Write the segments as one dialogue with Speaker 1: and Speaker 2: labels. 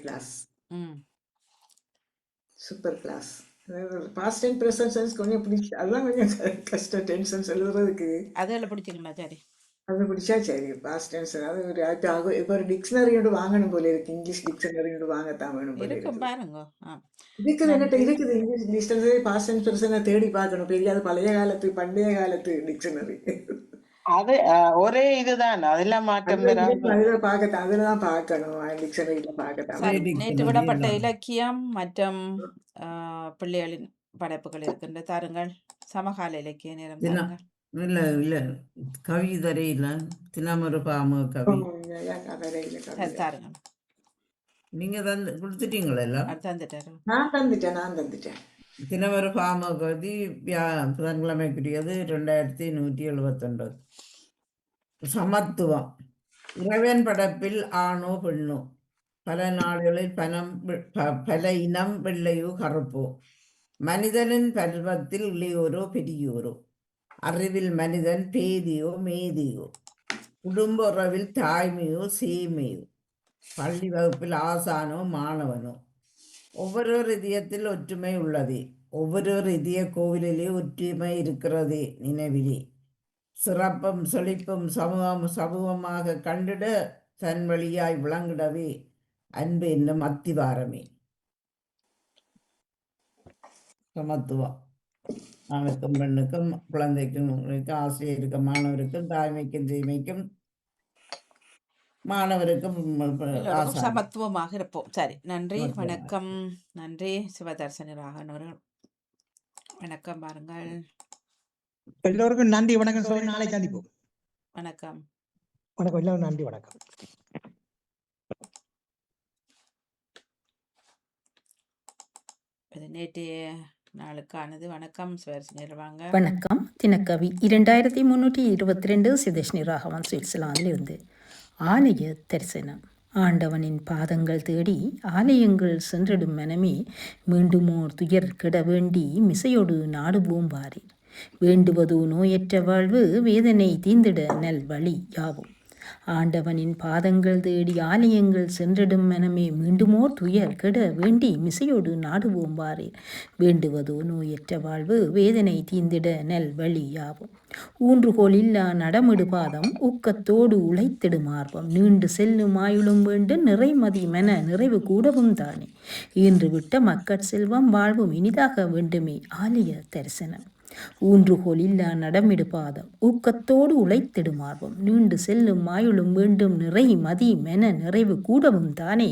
Speaker 1: Class.
Speaker 2: Hmm
Speaker 1: super class. Past time present tense கொஞ்சம் பிடிச்சி, அதெல்லாம் கொஞ்சம் கஷ்டம், டென்ஷன் எழுதுறதுக்கு.
Speaker 2: அதெல்லாம் பிடிச்சிங்களா? சரி.
Speaker 1: அது பிடிச்சா சரி. பாஸ்ட் டென்ஸ் அது ஒரு இப்போ ஒரு டிக்ஷனரி ஒன்று வாங்கணும் போல இருக்கு. இங்கிலீஷ் டிக்ஷனரி ஒன்று வாங்கத்தான் வேணும் போல
Speaker 2: இருக்கும்
Speaker 1: இருக்குது.
Speaker 2: பாருங்க.
Speaker 1: இருக்குது, என்கிட்ட
Speaker 2: நன்றி.
Speaker 1: இருக்குது. English dictionary past time present தேடி பார்க்கணும். பெரிய அது பழைய காலத்து பண்டைய காலத்து டிக்ஷனரி.
Speaker 3: அது ஒரே இதுதான், அதெல்லாம் மாற்றம் பெறாம.
Speaker 1: அதில் பார்க்கத்தான், அதில் தான் பார்க்கணும். டிக்ஷனரியில் பார்க்கத்தான்
Speaker 2: சரி,
Speaker 1: வேணும்.
Speaker 2: நேற்று விடப்பட்ட இலக்கியம் மற்றும் பிள்ளைகளின் படைப்புகள் இருக்கின்ற தாருங்கள். சமகால இலக்கிய நேரம் தாருங்கள்.
Speaker 4: இல்ல இல்ல கவிதரை இல்ல தினமொரு பாம கவி
Speaker 2: சரி, தாருங்கள்.
Speaker 4: நீங்க கொடுத்துட்டீங்களா எல்லாம்?
Speaker 2: அது தந்துட்டாரு.
Speaker 1: நான் தந்துட்டேன்.
Speaker 4: தினமொரு பாம கவி புதன்கிழமைக்குரியது 2179. சமத்துவம். இறைவன் படைப்பில் ஆணோ பெண்ணோ, பல நாடுகளில் பல இனம் வெள்ளையோ கருப்போ, மனிதனின் பருவத்தில் இளையோரோ பெரியோரோ, அறிவில் மனிதன் பேதியோ மேதியோ, குடும்ப உறவில் தாய்மையோ சேமையோ, பள்ளி வகுப்பில் ஆசானோ மாணவனோ, ஒவ்வொரு இதயத்தில் ஒற்றுமை உள்ளதே, ஒவ்வொரு இதய கோவிலிலே ஒற்றுமை இருக்கிறதே நினைவிலே, சிறப்பும் செழிப்பும் சமூகமாக கண்டிட தன் வழியாய் விளங்கிடவே அன்பு என்னும் அத்திவாரமே. சமத்துவம். ஆணுக்கும் பெண்ணுக்கும், குழந்தைக்கும், ஆசிரியருக்கும் மாணவருக்கும், தாய்மைக்கும் தீமைக்கும், மாணவருக்கும்
Speaker 2: சமத்துவமாக இருப்போம். சரி, நன்றி, வணக்கம். நன்றி சிவதர்சனி ராகவன் அவர்கள். வணக்கம். பாருங்கள்.
Speaker 5: எல்லோருக்கும் நன்றி, வணக்கம் சொல்லி நாளை சந்திப்போம்.
Speaker 2: வணக்கம்.
Speaker 5: வணக்கம் எல்லோரும், நன்றி, வணக்கம்.
Speaker 2: நேற்றைய நாளுக்கானது. வணக்கம் வாங்க.
Speaker 6: வணக்கம். தினக்கவி 2322 சிதேஷ்ணி ராகவன் சுவிட்சர்லாந்திலிருந்து. ஆலய தரிசனம். ஆண்டவனின் பாதங்கள் தேடி ஆலயங்கள் சென்றிடும் மனமே, மீண்டுமோர் துயர் கெட வேண்டி மிசையொடு நாடுவோம் வாரீர். வேண்டுவதோ நோயற்ற வாழ்வு, வேதனை தீந்திட நல் வழி யாவும். ஆண்டவனின் பாதங்கள் தேடி ஆலயங்கள் சென்றிடும் மனமே, மீண்டுமோர் துயர் கெட வேண்டி மிசையோடு நாடுவோம் வாரீர். வேண்டுவதோ நோயற்ற வாழ்வு, வேதனை தீந்திட நல் வழி யாவும். ஊன்றுகோல் இல்லா நடமிடு பாதம், ஊக்கத்தோடு உழைத்திடும் ஆர்வம். நீண்டு செல்லும் ஆயுளும் வேண்டும், நிறைமதி மன நிறைவு கூடவும் தானே. ஈன்று விட்ட மக்கட் செல்வம் வாழ்வும் இனிதாக வேண்டுமே ஆலய தரிசனம். ஊன்றுகோல் இல்லா நடமிடு பாதம், ஊக்கத்தோடு உழைத்திடும் ஆர்வம். நீண்டு செல்லும் ஆயுளும் வேண்டும், நிறை மதி மென நிறைவு கூடவும் தானே.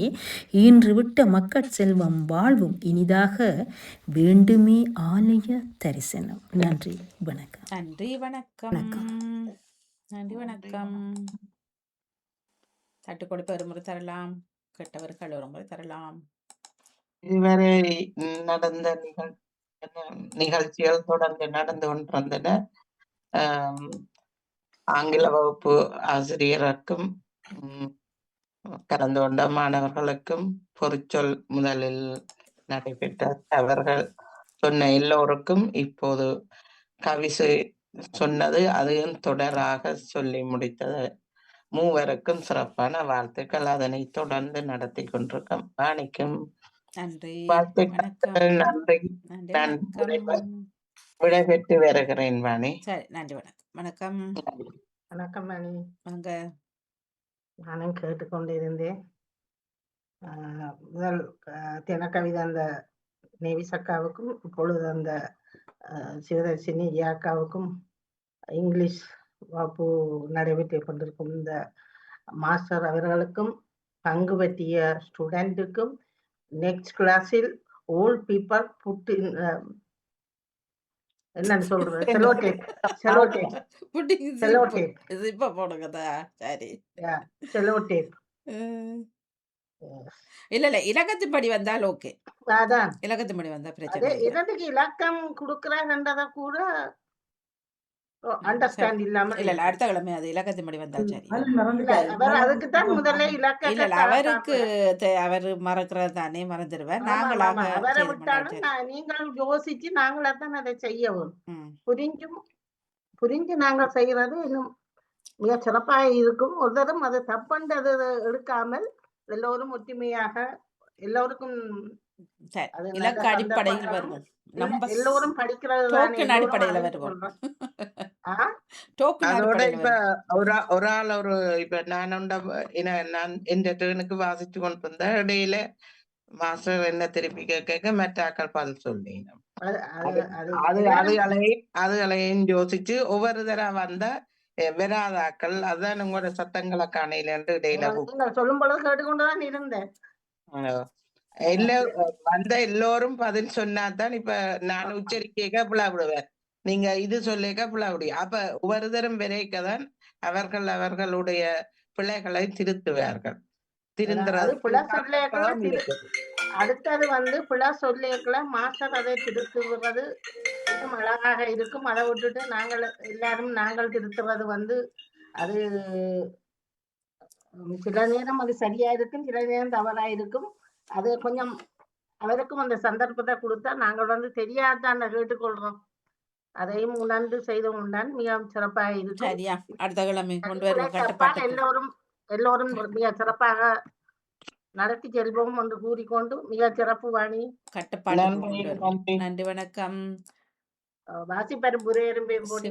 Speaker 6: ஈன்று விட்ட மக்கட் செல்வம் வாழ்வும் இனிதாக வேண்டுமே ஆலய தரிசனம். நன்றி, வணக்கம்.
Speaker 2: நன்றி, வணக்கம். நன்றி, வணக்கம். தட்டு கொடுப்ப ஒரு முறை தரலாம், கெட்டவர்கள் ஒரு முறை தரலாம்.
Speaker 3: இதுவரை நடந்த நிகழ்ச்சிகள் தொடர்ந்து நடந்து கொண்டிருந்தன. ஆங்கில வகுப்பு ஆசிரியருக்கும் கலந்து கொண்ட மாணவர்களுக்கும் பொறிச்சொல் முதலில் நடைபெற்ற அவர்கள் சொன்ன எல்லோருக்கும் இப்போது கவி சொன்னது அதையும் தொடராக சொல்லி முடித்தது. மூவருக்கும் சிறப்பான வாழ்த்துக்கள். அதனை தொடர்ந்து நடத்தி கொண்டிருக்கோம். வாணிக்கும்
Speaker 2: நன்றி,
Speaker 3: வாழ்த்துக்கள். நன்றி. விடைபெற்று வருகிறேன் வாணி.
Speaker 2: சரி, நன்றி, வணக்கம்.
Speaker 7: வணக்கம் வாணி.
Speaker 2: வாங்க.
Speaker 7: நானும் கேட்டுக்கொண்டிருந்தேன். முதல் தினக்கவிதை அந்த நேவிசக்காவுக்கும், இப்பொழுது அந்த சிவதர்சினி யாக்காவுக்கும் இங்கிலீஷ் வகுப்பு நடைபெற்று கொண்டிருக்கும் இந்த மாஸ்டர் அவர்களுக்கும், பங்கு பற்றிய ஸ்டூடெண்ட்டுக்கும், நெக்ஸ்ட் கிளாஸில் ஓல்ட் பீப்பிள் புட் இன் என்னன்னு சொல்றது, செலோடேப்
Speaker 2: இல்ல இலக்கத்தின்படி வந்தால் ஓகே. அதான் இலக்கத்தின்படி வந்தா பிரச்சனை.
Speaker 7: இதற்கு இலக்கம் கொடுக்கறன்றத கூட அண்டர்ஸ்டாண்ட் இல்லாம
Speaker 2: இல்ல அடுத்த கிழமை அது இலக்கத்தின்படி வந்தா சரி.
Speaker 7: அதுக்கு தான் முதல்ல இலக்கம்.
Speaker 2: இல்ல அவருக்கு அவர் மறக்கிறது தானே, மறந்துடுவார். நாங்களாக
Speaker 7: அவரை விட்டாலும் நீங்கள் யோசிச்சு நாங்களா தான் அதை செய்யவும். புரிஞ்சு நாங்கள் செய்யறது இன்னும் மிக சிறப்பாக இருக்கும். ஒரு தரம் அது தப்புன்றது எடுக்காமல் எல்லோரும் ஒற்றுமையாக எல்லோருக்கும்
Speaker 2: சரி,
Speaker 7: அது நல்ல
Speaker 2: இலக்க அடிப்படையில்
Speaker 7: சந்தர்ப்பங்களும்
Speaker 2: வருவோம்.
Speaker 7: இல்ல,
Speaker 2: நம்ம
Speaker 7: எல்லோரும் படிக்கிறது தானே,
Speaker 2: டோக்கன்
Speaker 7: எல்லோரும்
Speaker 2: அடிப்படையில்
Speaker 7: அறிந்து
Speaker 2: வருவோம்.
Speaker 7: கொள்றோம். ஆ?
Speaker 2: டோக்கன்
Speaker 3: அதோட
Speaker 2: அடிப்படையில்
Speaker 3: இப்ப
Speaker 2: வருவோம்.
Speaker 3: ஒரு ஆள் இப்ப நான் எந்த டேர்னுக்கு வாசிச்சு கொண்டு வந்த இடையில மாஸ்டர் என்ன திருப்பி கேட்க மெட்டாக்கள் பதில் சொல்லினோம்.
Speaker 7: அது
Speaker 3: அது
Speaker 7: அது
Speaker 3: அது
Speaker 7: எல்லாரும்
Speaker 3: அதுகளையும் யோசிச்சு ஒவ்வொரு தடவை வந்த விராதாக்கள் அதான் உங்களோட சத்தங்களை காணையில இடையில
Speaker 7: நீங்கள் சொல்லும் பொழுது கேட்டுக்கொண்டுதான் இருந்தேன்.
Speaker 3: இல்ல வந்த எல்லோரும் பதில் சொன்னாதான் இப்ப நான் உச்சரிக்க பிளாவிடுவேன். நீங்க இது சொல்லிக்க பிளாவிடி அப்ப ஒவ்வொரு தரம் விரைக்கதான் அவர்களுடைய பிள்ளைகளை திருத்துவார்கள்.
Speaker 7: அது புல சொல்லேக்களை
Speaker 3: திருந்துறது
Speaker 7: அடுத்தது புல சொல்லேக்களை மாஸ்டர் அதை திருத்துவது இன்னும் அழகாக இருக்கும். அதை விட்டுட்டு நாங்கள் திருத்துறது அது சில நேரம் அது சரியா இருக்கும், சில நேரம் தவறா இருக்கும். அது கொஞ்சம் அவருக்கும் அந்த சந்தர்ப்பத்தை கொடுத்தா நாங்கள் தெரியாதான் கேட்டுக்கொள்றோம். அதையும் உணர்ந்து செய்து கொண்டால் மிகவும் சிறப்பாக இருக்கும்.
Speaker 2: சரியா, அடுத்த கிழமை கொண்டு
Speaker 7: பிழை
Speaker 2: வருவோம்
Speaker 7: தப்பால்
Speaker 2: கட்டுப்பாட்டுக்கு.
Speaker 7: எல்லோரும் மிக சிறப்பாக நடத்தி செல்வோம் என்று கூறிக்கொண்டு மிக சிறப்பு வாணி
Speaker 2: கட்டுப்பாட்டுக்கு
Speaker 3: நன்றி
Speaker 2: கொண்டு வருவோம்.
Speaker 3: நன்றி.
Speaker 2: நன்றி, வணக்கம்.
Speaker 7: வாசிப்பரும் புரையெரும்பையும் போட்டு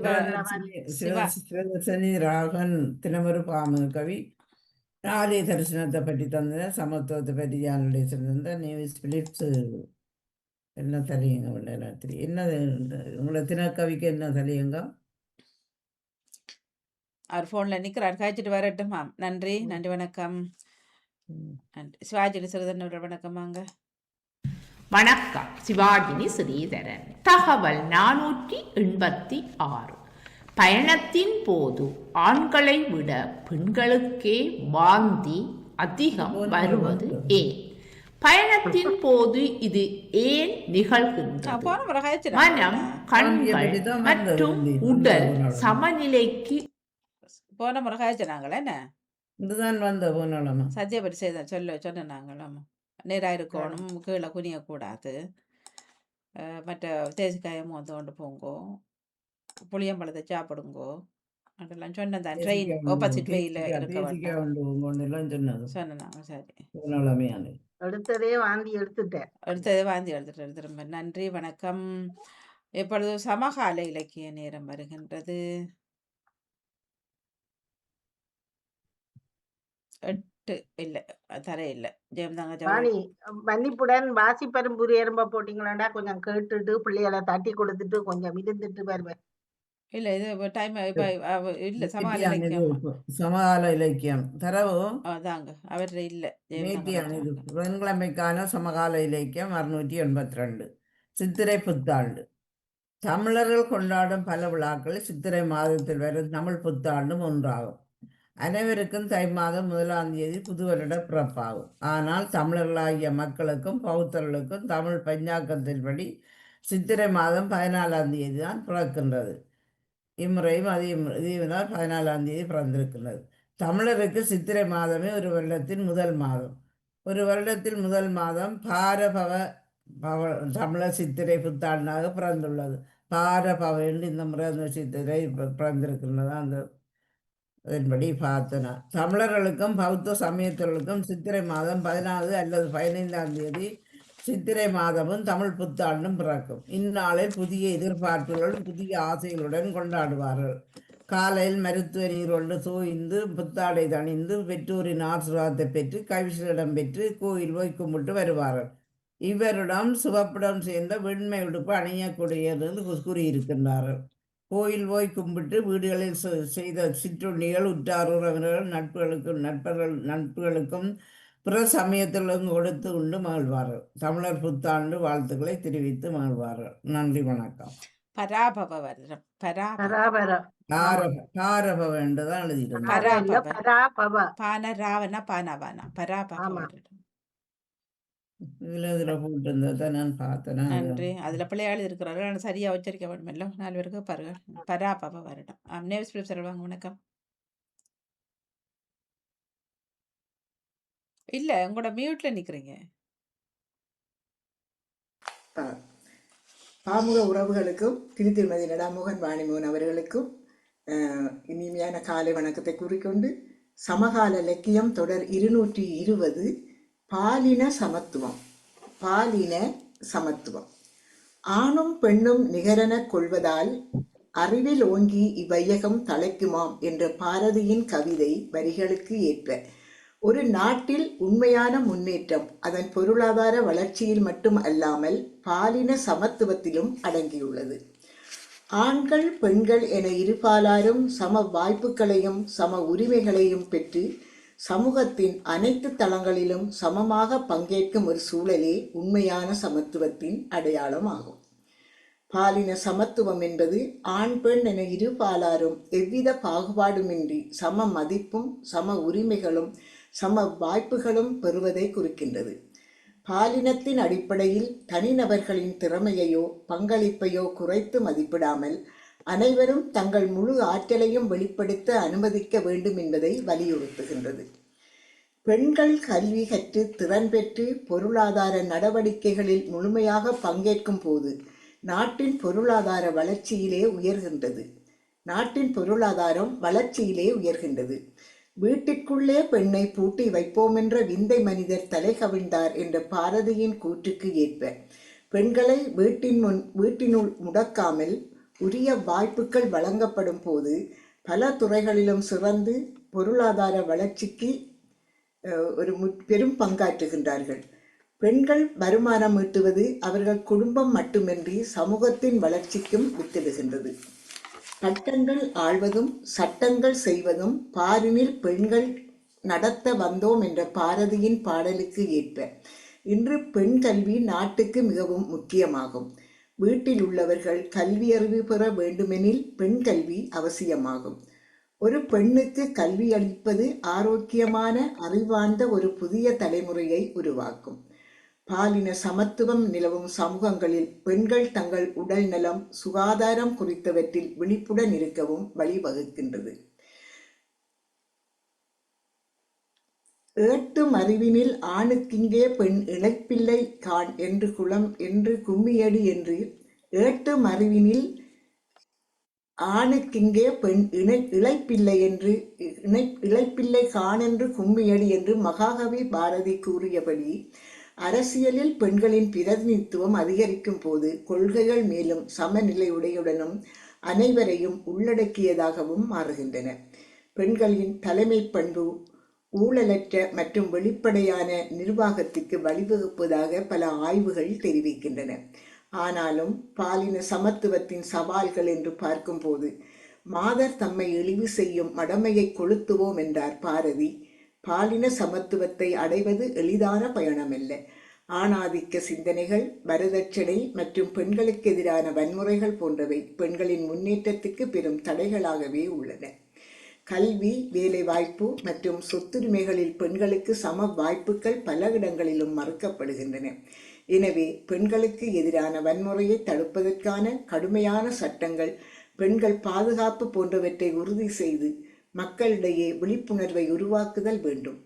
Speaker 2: சிவா
Speaker 4: சிவதர்சனி ராகவன் தினமொரு பாமு கவி ஆலய தரிசனத்தை பற்றி தந்த சமத்துவத்தை பற்றி யாருடைய சொல்லியிருந்த நேவிஸ் பிலிப்ஸ் என்ன தலையுங்க உள்ள ராத்திரி என்னது உங்களை தினக்கவிக்கு என்ன தலையுங்க
Speaker 2: அவர் போன்ல நிக்கிறார், காய்ச்சிட்டு வரட்டும். நன்றி, நன்றி, வணக்கம். நன்றி. சிவாஜி சிறுதன் வணக்கமாங்க.
Speaker 8: வணக்கம். சிவாஜினி ஸ்ரீதரன். தகவல் 486. பயணத்தின் போது ஆண்களை விட பெண்களுக்கே வாந்தி அதிகம் வருவது ஏன்? பயணத்தின் போது இது ஏன் நிகழ்கின்றது? மனம், கண்கள் மற்றும் உடல் சமநிலைக்கு
Speaker 2: போன முறை காய்ச்சினாங்களே என்ன
Speaker 4: இதுதான் வந்த போனாலும்
Speaker 2: சத்தியப்படி செய்த சொன்னாங்களும் நேராக இருக்கணும், கீழே குனியக்கூடாது, மற்ற தேசிக்காயை மோந்து கொண்டு போங்கோ, புளியம்பழத்தை சாப்பிடுங்கோ, அதெல்லாம் சொன்னதான். ட்ரெயின் ஆப்போசிட் வேயில் இருக்க வேண்டாம் சொன்னாங்க. சரி,
Speaker 7: எடுத்ததே வாந்தி
Speaker 2: எடுத்துட்டு திரும்ப. நன்றி, வணக்கம். இப்பொழுது சமகால இலக்கிய நேரம் வருகின்றது. 8 இல்ல தரையில்லை
Speaker 7: வாணி மன்னிப்புடன் வாசிப்பரும் புரியரும்ப போட்டீங்களாண்டா கொஞ்சம் கேட்டுட்டு பிள்ளைகளை தட்டி கொடுத்துட்டு கொஞ்சம் இருந்துட்டு வருவேன்.
Speaker 2: இல்ல இது டைம் இல்ல சமகால இலக்கியம்
Speaker 4: சமகால இலக்கியம் தரவு
Speaker 2: அதாங்க அவர்கிட்ட இல்ல.
Speaker 4: புதன்கிழமைக்கான சமகால இலக்கியம் 682. சித்திரை புத்தாண்டு. தமிழர்கள் கொண்டாடும் பல விழாக்கள் சித்திரை மாதத்தில் வரும் தமிழ் புத்தாண்டும் ஒன்றாகும். அனைவருக்கும் தை மாதம் 1ஆம் தேதி புது வருட பிறப்பாகும். ஆனால் தமிழர்களாகிய மக்களுக்கும் பௌத்தர்களுக்கும் தமிழ் பஞ்சாங்கத்தின்படி சித்திரை மாதம் 14ஆம் தேதி தான் பிறக்கின்றது. இம்முறையும் இதேதான் 14ஆம் தேதி பிறந்திருக்கின்றது. தமிழருக்கு சித்திரை மாதமே ஒரு வருடத்தின் முதல் மாதம். ஒரு வருடத்தில் முதல் மாதம் பாரபவ தமிழர் சித்திரை புத்தாண்டாக பிறந்துள்ளது. பாரபவ என்று இந்த முறை அந்த சித்திரை பிறந்திருக்கின்றது. அதன்படி பார்த்தனா தமிழர்களுக்கும் பௌத்த சமயத்தவர்களுக்கும் சித்திரை மாதம் 14 அல்லது 15ஆம் தேதி சித்திரை மாதமும் தமிழ் புத்தாண்டும் பிறக்கும். இந்நாளில் புதிய எதிர்பார்ப்புகளுடன் புதிய ஆசைகளுடன் கொண்டாடுவார்கள். காலையில் மருத்துவ நீர் கொண்டு தோய்ந்து புத்தாடை தணிந்து பெற்றோரின் ஆசீர்வாதத்தை பெற்று கைவிசலிடம் பெற்று கோயில் போய் கும்பிட்டு வருவார்கள். இவரிடம் சிவப்புடன் சேர்ந்த வெண்மை உடுப்பு அணியக்கூடியது என்று கூறியிருக்கின்றார்கள். கோயில் போய் கும்பிட்டு வீடுகளில் செய்த சிற்றுண்டிகள் உற்றார் உறவினர்கள் நட்புகளுக்கும் பிற சமயத்திலும் கொடுத்து உண்டு மகிழ்வார்கள். தமிழர் புத்தாண்டு வாழ்த்துக்களை தெரிவித்து மகிழ்வார்கள். நன்றி, வணக்கம்.
Speaker 2: பராபவ வருடம்.
Speaker 4: பாரபவ என்றுதான் எழுதியிருந்தோம். இதுல போட்டு இருந்ததை நான் பார்த்தேன்.
Speaker 2: நன்றி. அதுல பிள்ளையாள் இருக்கிறார்கள், சரியா உச்சரிக்க வேண்டும். எல்லாம் 4 பேருக்கு பாருங்க. பராபவ வருடம். நேவிஸ் பிலிப் சொல்லுவாங்க. வணக்கம். இல்ல உங்களோட மியூட்ல நிக்கிறீங்க.
Speaker 1: பாமுக உறவுகளுக்கும் திருமதி நடாமோகன் வாணிமோகன் அவர்களுக்கும் இனிமையான காலை வணக்கத்தை கூறிக்கொண்டு சமகால இலக்கியம் தொடர் 220 பாலின சமத்துவம். பாலின சமத்துவம். ஆணும் பெண்ணும் நிகரெனக் கொள்வதால் அறிவில் ஓங்கி இவ்வையகம் தழைக்குமாம் என்ற பாரதியின் கவிதை வரிகளுக்கு ஏற்ப ஒரு நாட்டில் உண்மையான முன்னேற்றம் அதன் பொருளாதார வளர்ச்சியில் மட்டும் அல்லாமல் பாலின சமத்துவத்திலும் அடங்கியுள்ளது. ஆண்கள் பெண்கள் என இருபாலாரும் சம வாய்ப்புகளையும் சம உரிமைகளையும் பெற்று சமூகத்தின் அனைத்து தளங்களிலும் சமமாக பங்கேற்கும் ஒரு சூழலே உண்மையான சமத்துவத்தின் அடையாளமாகும். பாலின சமத்துவம் என்பது ஆண் பெண் என இருபாலாரும் எவ்வித பாகுபாடுமின்றி சம மதிப்பும் சம உரிமைகளும் சம வாய்ப்புகளும் பெறுவதை குறிக்கின்றது. பாலினத்தின் அடிப்படையில் தனிநபர்களின் திறமையையோ பங்களிப்பையோ குறைத்து மதிப்பிடாமல் அனைவரும் தங்கள் முழு ஆற்றலையும் வெளிப்படுத்த அனுமதிக்க வேண்டும் என்பதை வலியுறுத்துகின்றது. பெண்கள் கல்வி கற்று திறன் பெற்று பொருளாதார நடவடிக்கைகளில் முழுமையாக பங்கேற்கும் போது நாட்டின் பொருளாதார வளர்ச்சியிலே உயர்கின்றது. நாட்டின் பொருளாதாரம் வளர்ச்சியிலே உயர்கின்றது. வீட்டிற்குள்ளே பெண்ணை பூட்டி வைப்போமென்ற விந்தை மனிதர் தலை கவிழ்ந்தார் என்ற பாரதியின் கூற்றுக்கு ஏற்ப பெண்களை வீட்டினுள் முடக்காமல் உரிய வாய்ப்புகள் வழங்கப்படும் போது பல துறைகளிலும் சிறந்து பொருளாதார வளர்ச்சிக்கு ஒரு பெரும் பங்காற்றுகின்றார்கள். பெண்கள் வருமானம் ஈட்டுவது அவர்கள் குடும்பம் மட்டுமின்றி சமூகத்தின் வளர்ச்சிக்கும் வித்திடுகின்றது. சட்டங்கள் ஆள்வதும் சட்டங்கள் செய்வதும் பாரினில் பெண்கள் நடத்த வந்தோம் என்ற பாரதியின் பாடலுக்கு ஏற்ப இன்று பெண் கல்வி நாட்டுக்கு மிகவும் முக்கியமாகும். வீட்டில் உள்ளவர்கள் கல்வி அறிவு பெற வேண்டுமெனில் பெண் கல்வி அவசியமாகும். ஒரு பெண்ணுக்கு கல்வி அளிப்பது ஆரோக்கியமான அறிவார்ந்த ஒரு புதிய தலைமுறையை உருவாக்கும். பாலின சமத்துவம் நிலவும் சமூகங்களில் பெண்கள் தங்கள் உடல் நலம் சுகாதாரம் குறித்தவற்றில் விழிப்புடன் இருக்கவும் வழிவகுக்கின்றது. ஏட்டும் அறிவினில் ஆணுக்கிங்கே பெண் இழைப்பில்லை காண் என்று கும்மியடி என்று ஏட்டும் அறிவினில் ஆணுக்கிங்கே பெண் இழைப்பில்லை காண் என்று கும்மியடி என்று மகாகவி பாரதி கூறியபடி அரசியலில் பெண்களின் பிரதிநிதித்துவம் அதிகரிக்கும் போது கொள்கைகள் மேலும் சமநிலையுடையுடனும் அனைவரையும் உள்ளடக்கியதாகவும் மாறுகின்றன. பெண்களின் தலைமை பண்பு ஊழலற்ற மற்றும் வெளிப்படையான நிர்வாகத்திற்கு வழிவகுப்பதாக பல ஆய்வுகள் தெரிவிக்கின்றன. ஆனாலும் பாலின சமத்துவத்தின் சவால்கள் என்று பார்க்கும்போது மாதர் தம்மை இழிவு செய்யும் மடமையை கொளுத்துவோம் என்றார் பாரதி. பாலின சமத்துவத்தை அடைவது எளிதான பயணமல்ல. ஆணாதிக்க சிந்தனைகள், வரதட்சணை மற்றும் பெண்களுக்கு எதிரான வன்முறைகள் போன்றவை பெண்களின் முன்னேற்றத்துக்கு பெரும் தடைகளாகவே உள்ளன. கல்வி, வேலைவாய்ப்பு மற்றும் சொத்துரிமைகளில் பெண்களுக்கு சம வாய்ப்புகள் பல இடங்களிலும் மறுக்கப்படுகின்றன. எனவே பெண்களுக்கு எதிரான வன்முறையை தடுப்பதற்கான கடுமையான சட்டங்கள், பெண்கள் பாதுகாப்பு போன்றவற்றை உறுதி செய்து மக்களிடையே விழிப்புணர்வை உருவாக்குதல் வேண்டும்.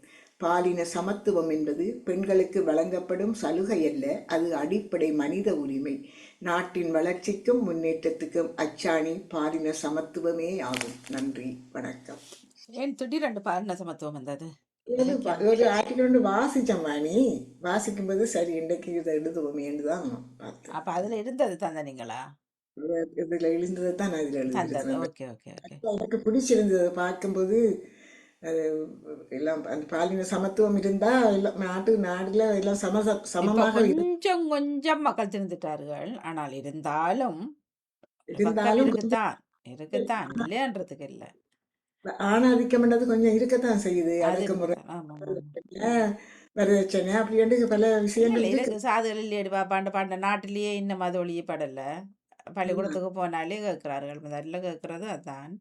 Speaker 1: பாலின சமத்துவம் என்பது பெண்களுக்கு வழங்கப்படும் சலுகை அல்ல, அது அடிப்படை மனித உரிமை. நாட்டின் வளர்ச்சிக்கும் முன்னேற்றத்துக்கும் அச்சாணி பாலின சமத்துவமே ஆகும். நன்றி, வணக்கம்.
Speaker 2: ஏன் திடீரென்று பாலின சமத்துவம் வந்தது?
Speaker 1: ஒரு ஆர்டிக்கல் வாசிச்சேன் வாணி. வாசிக்கும்போது சரி இன்றைக்கு இதை எழுதுவோமேன்னு தான் பார்த்தேன்.
Speaker 2: அப்ப அதுல இருந்தது தந்தனீங்களா?
Speaker 1: இதுல எழுந்ததை தான் நான் இதுல
Speaker 2: தந்தது.
Speaker 1: எழுதியிருக்கிறேன்.
Speaker 2: Okay okay okay.
Speaker 1: எனக்கு பிடிச்சிருந்தது பார்க்கும்போது. எல்லாம் அந்த பாலின சமத்துவம் இருந்தா எல்லாம் நாடுல எல்லாம்
Speaker 2: இப்ப
Speaker 1: சமமாக
Speaker 2: கொஞ்சம் கொஞ்சம் மக்கள் திருந்துட்டார்கள். ஆனால் இருந்தாலும் ஒரு பக்கம்
Speaker 1: இருந்தாலும்
Speaker 2: இருக்குத்தான் இல்லையன்றதுக்கு இல்ல.
Speaker 1: ஆணாதிக்கம்ன்றது கொஞ்சம் இருக்கத்தான் செய்யுது.
Speaker 2: அது
Speaker 1: அடக்குமுறை,
Speaker 2: இருக்குதான். ஆமா ஆமா.
Speaker 1: வரதட்சணை அப்படின்ட்டு பல விஷயங்கள்
Speaker 2: இல்ல
Speaker 1: இருக்கு.
Speaker 2: இருக்கு சாதுகள் இல்லையடி பாண்ட நாட்டிலேயே இன்னும் அது ஒழியப்படல. பள்ளிக்கூடத்துக்கு போனாலே கேட்கிறார்கள். முதல்ல கேட்கறது அதான்.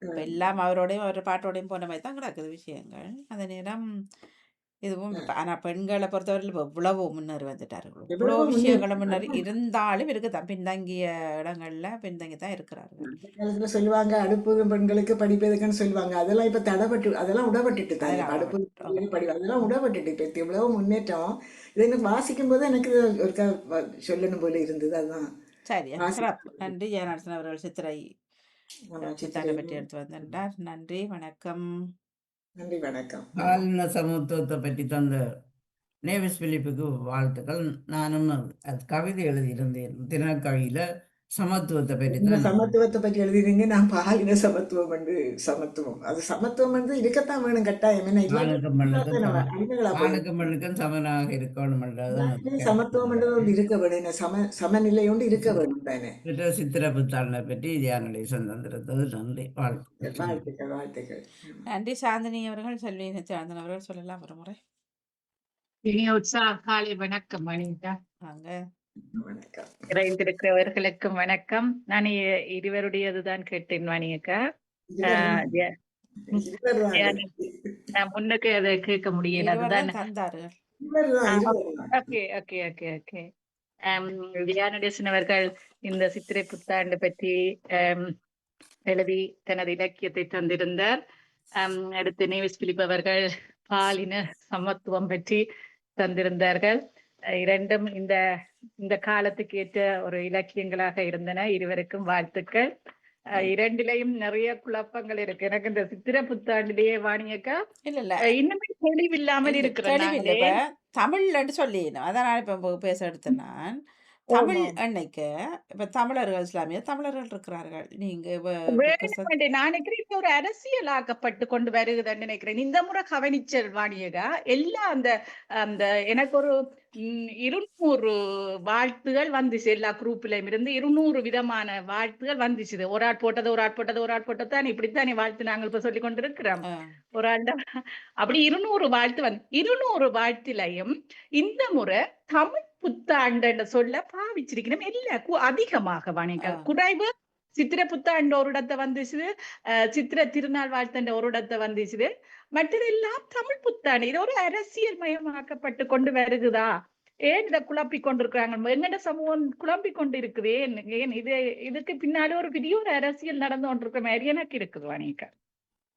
Speaker 2: இப்ப எல்லாம் அவரோடையும் அவர் பாட்டோடையும் போன மாதிரி தான் கிடக்குது விஷயங்கள். அந்த நேரம் இதுவும் ஆனா பெண்களை பொறுத்தவரையில் இப்போ எவ்வளவோ முன்னேறி வந்துட்டார்கள். இவ்வளோ
Speaker 1: எவ்வளவோ முன்னேறி
Speaker 2: விஷயங்களும் முன்னேறி இருந்தாலும் இருக்குதான் பின்தங்கிய இடங்கள்ல பின்தங்கி தான் இருக்கிறார்கள்.
Speaker 1: அந்த காலத்துல சொல்லுவாங்க அடுப்பு பெண்களுக்கு படிப்பதுக்குன்னு சொல்லுவாங்க. அதெல்லாம் இப்ப அதெல்லாம் உடப்பட்டுட்டு தான்.
Speaker 2: அதெல்லாம்
Speaker 1: அடுப்பு
Speaker 2: விடப்பட்டு
Speaker 1: படி அதெல்லாம் உடப்பட்டுட்டு இப்ப எவ்வளவு முன்னேற்றம். இது எனக்கு வாசிக்கும் போது எனக்கு ஒரு சொல்லணும் போல இருந்தது. அதுதான்
Speaker 2: சரி சிறப்பு. நன்றி ஜெயநாதன் அவர்கள் சித்திரை
Speaker 1: ஆமா,
Speaker 2: சித்தாண்டை பற்றி எடுத்து வந்திருந்தார். நன்றி, வணக்கம்.
Speaker 1: நன்றி, வணக்கம்.
Speaker 4: பாலின சமத்துவத்தை பற்றி தந்த நேவிஸ் பிலிப்புக்கு வாழ்த்துக்கள். நானும் அது கவிதை எழுதியிருந்தேன். தினக்கவியில சமத்துவத்தை பற்றி
Speaker 1: நீங்க
Speaker 4: தான்
Speaker 1: சமத்துவத்தை பற்றி எழுதினீங்க. நான் பாலின சமத்துவம் சமத்துவம் அது சமத்துவம் இருக்கத்தான் வேணும் கட்டாயம். என்ன இல்லாட்டி
Speaker 4: ஆணுக்கும் பெண்ணுக்கும்
Speaker 1: அடிமைகளா போயிடும்.
Speaker 4: ஆணுக்கும் பெண்ணுக்கும் சமனாக இருக்கணும்ன்றதுதான்
Speaker 1: எல்லாத்துலயும் சமத்துவம் ஒன்று இருக்க வேணும். என்ன சமநிலை ஒன்று இருக்க வேணும் தானே.
Speaker 4: சித்திர புத்தாண்டை பற்றி தியானடேசன் தந்திருந்தது. நன்றி, வாழ்த்துக்கள்.
Speaker 1: வாழ்த்துக்கள் வாழ்த்துக்கள்.
Speaker 2: நன்றி சாந்தினி அவர்கள். செல்வி சாந்தன் அவர்கள் சொல்லலாம் ஒரு முறை.
Speaker 9: இனிய உற்சாக காலை வணக்கம் அனிதா.
Speaker 2: வாங்க.
Speaker 1: வணக்கம்.
Speaker 9: இறைந்திருக்கிறவர்களுக்கும் வணக்கம். நான் இருவருடையதுதான் கேட்டேன் வாணியக்கா. நான் முன்னுக்கு அதை கேட்க முடியல. அதுதான்
Speaker 2: தந்தார்கள்.
Speaker 9: Okay okay okay okay. தியானடேசன் அவர்கள் இந்த சித்திரை புத்தாண்டு பற்றி எழுதி தனது இலக்கியத்தை தந்திருந்தார். அடுத்து நேவிஸ் பிலிப் அவர்கள் பாலின சமத்துவம் பற்றி தந்திருந்தார்கள். இரண்டும் இந்த காலத்துக்கு ஏற்ற ஒரு இலக்கியங்களாக இருந்தன. இருவருக்கும் வாழ்த்துக்கள். இரண்டிலையும் நிறைய குழப்பங்கள் இருக்கு. எனக்கு இந்த சித்திர புத்தாண்டிலேயே வாணியக்கா
Speaker 2: இல்ல
Speaker 9: இன்னுமே தெளிவில்லாமல் இருக்கிறேன்.
Speaker 2: தமிழ்லன்னு சொல்லிடணும். அதான் நான் இப்ப பேச எடுத்தேன். நான் தமிழ் அன்னைக்கு இப்ப தமிழர்கள் இஸ்லாமிய தமிழர்கள் இருக்கிறார்கள். நீங்க
Speaker 9: நான் நினைக்கிறேன் ஒரு அரசியலாக்கப்பட்டு கொண்டு வருகுதுன்னு நினைக்கிறேன். இந்த முறை கவனிச்சல் வாணியகா எல்லா அந்த எனக்கு ஒரு 200 வாழ்த்துகள் வந்துச்சு. எல்லா குரூப்லயும் இருந்து 200 விதமான வாழ்த்துகள் வந்துச்சு. ஒரு ஆள் போட்டதான் இப்படித்தான் வாழ்த்து நாங்கள் இப்ப சொல்லி கொண்டு இருக்கிறோம். ஒரு ஆள் அப்படி 200 வாழ்த்து 200 வாழ்த்துலையும் இந்த முறை தமிழ் புத்தாண்டு சொல்ல பாவிச்சிருக்கணும். இல்ல அதிகமாக வாணிக குறைவு. சித்திர புத்தாண்டு ஒரு இடத்தை வந்துச்சு, சித்திர திருநாள் வாழ்த்தண்ட ஒரு இடத்தை வந்துச்சு. மற்றதெல்லாம் தமிழ் புத்தாண்டு. இது ஒரு அரசியல் மயமாக்கப்பட்டு கொண்டு வருகுதா? ஏன் இதை குழப்பி கொண்டிருக்கிறாங்க? எங்கட சமூகம் குழம்பி கொண்டு இருக்குது. ஏன் இதுக்கு பின்னாடி ஒரு பெரிய ஒரு அரசியல் நடந்து கொண்டிருக்கிற மாதிரி எனக்கு இருக்குது வாணிகா.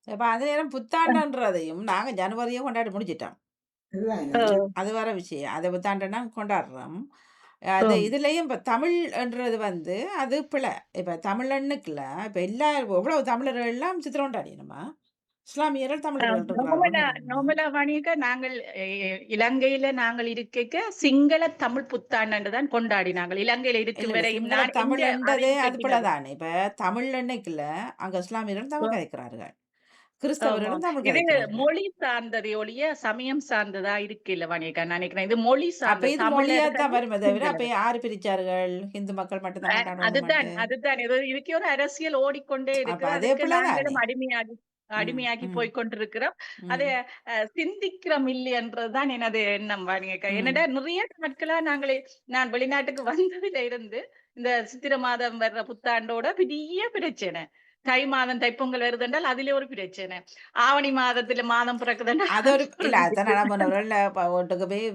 Speaker 2: இப்ப அது நேரம் புத்தாண்டுன்றதையும் நாங்க ஜனவரியே கொண்டாடி முடிச்சிட்டோம். அது வர விஷயம். அதை புத்தாண்டுனா கொண்டாடுறோம். அது இதுலயும் இப்ப தமிழ்ன்றது அது பிழை. இப்ப தமிழன்னுக்குல இப்ப எவ்வளவு தமிழர்கள் எல்லாம் சித்திரை கொண்டாடினோமா? இஸ்லாமியர்கள்
Speaker 9: தமிழர்கள் வாணியக்கா நாங்கள் இலங்கையில நாங்கள் இருக்க சிங்கள தமிழ் புத்தாண்டு தான் கொண்டாடினாங்க. இலங்கையில இருக்கும் வரையும்
Speaker 2: தமிழ்ன்றதே அது பிழைதானே. இப்ப தமிழ் அன்னைக்குல அங்க இஸ்லாமியர்கள் தமிழ் கதைக்கிறார்கள், கிறிஸ்தவர்களும் தமிழ்
Speaker 9: மொழி சார்ந்ததை ஒழிய சமயம் சார்ந்ததா இருக்கு இல்ல வாணியக்கா. நினைக்கிறேன் இது மொழி சார்ந்த
Speaker 2: மொழியாத்தான் வருமே தவிர அப்ப யாரு பிரிச்சார்கள்? இந்து மக்கள் மட்டும்தான்.
Speaker 9: அதுதான் இதுக்கு ஒரு அரசியல் ஓடிக்கொண்டே இருக்கு. அடிமையாகி போய்கொண்டிருக்கிறோம். அதை சிந்திக்கிறோம் இல்லையன்றதுதான் எனது எண்ணம் வாணியக்கா. என்னடா நிறைய நாட்களா நான் வெளிநாட்டுக்கு வந்ததுல இருந்து இந்த சித்திரை மாதம் வர்ற புத்தாண்டோட பெரிய பிரச்சனை. தை மாதம் தைப்பொங்கல் வருது என்றால் அதுல ஒரு பிரச்சனை. ஆவணி மாதத்துல மாதம் பிறக்குதுன்னா
Speaker 2: அது ஒரு இல்ல. அதான் ஒட்டுக்கு போய்